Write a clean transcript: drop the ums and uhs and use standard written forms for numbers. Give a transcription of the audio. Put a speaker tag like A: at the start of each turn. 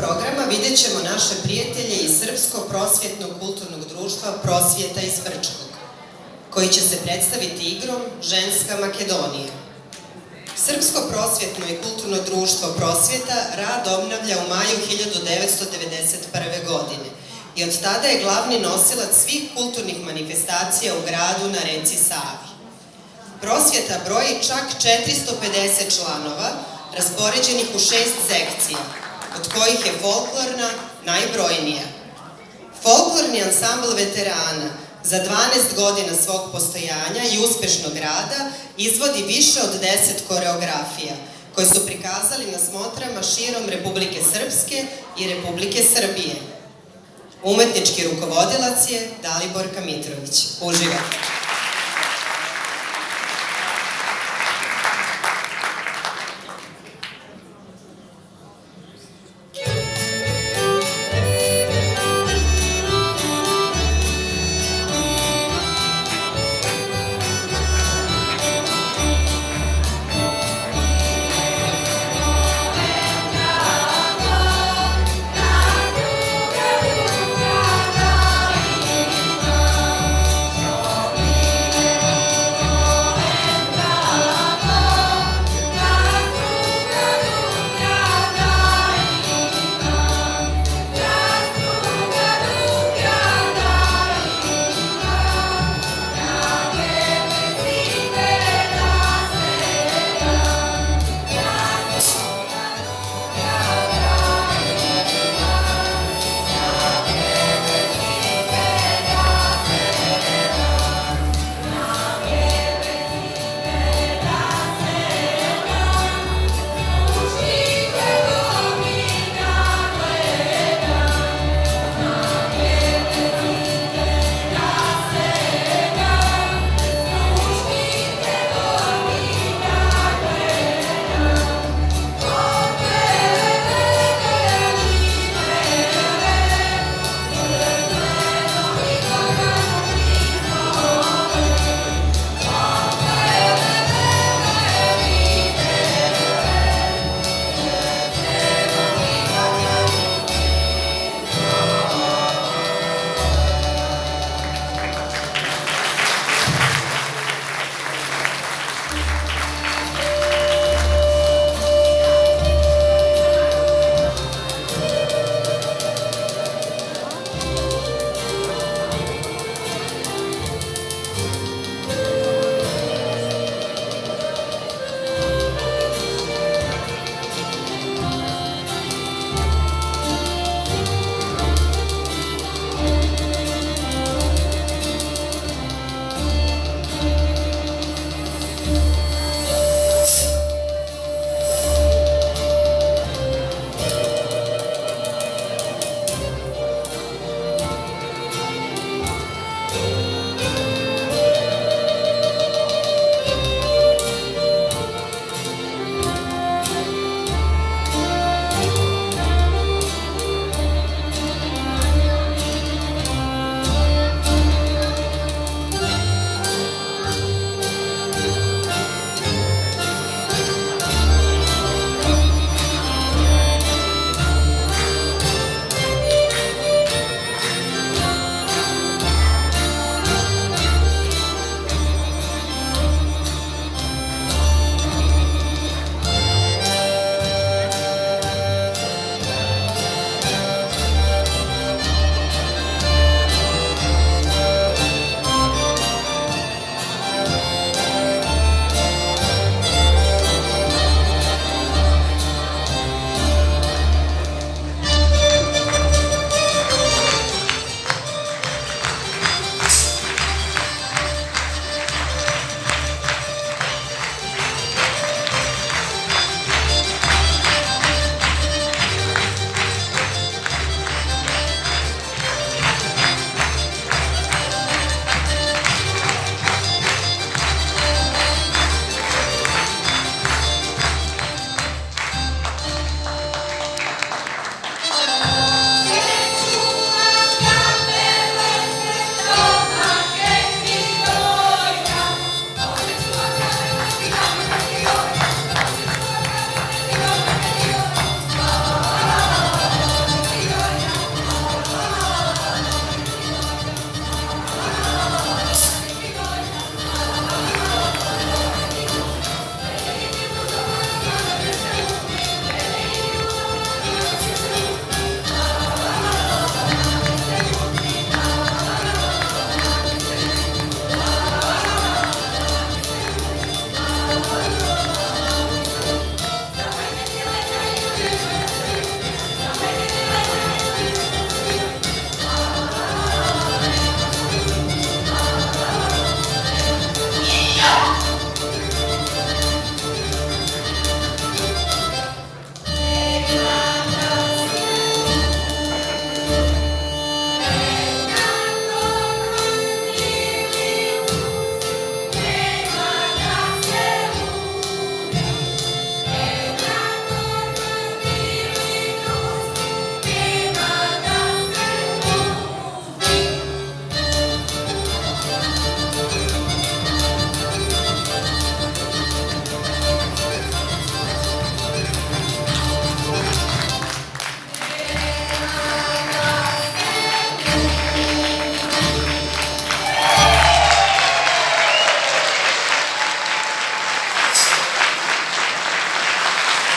A: programa vidjet ćemo naše prijatelje iz Srpsko-prosvjetnog kulturnog društva Prosvjeta iz Brčkog, koji će se predstaviti igrom Ženska Makedonija. Srpsko-prosvjetno i kulturno društvo Prosvjeta rad obnavlja u maju 1991. godine i od tada je glavni nosilac svih kulturnih manifestacija u gradu na reci Savi. Prosvjeta broji čak 450 članova, raspoređenih u 6 sekcija, od kojih je folklorna najbrojnija. Folklorni ansambl veterana za 12 godina svog postojanja i uspešnog rada izvodi više od 10 koreografija, koje su prikazali na smotrama širom Republike Srpske i Republike Srbije. Umetnički rukovodilac je Daliborka Mitrović. Uživajte!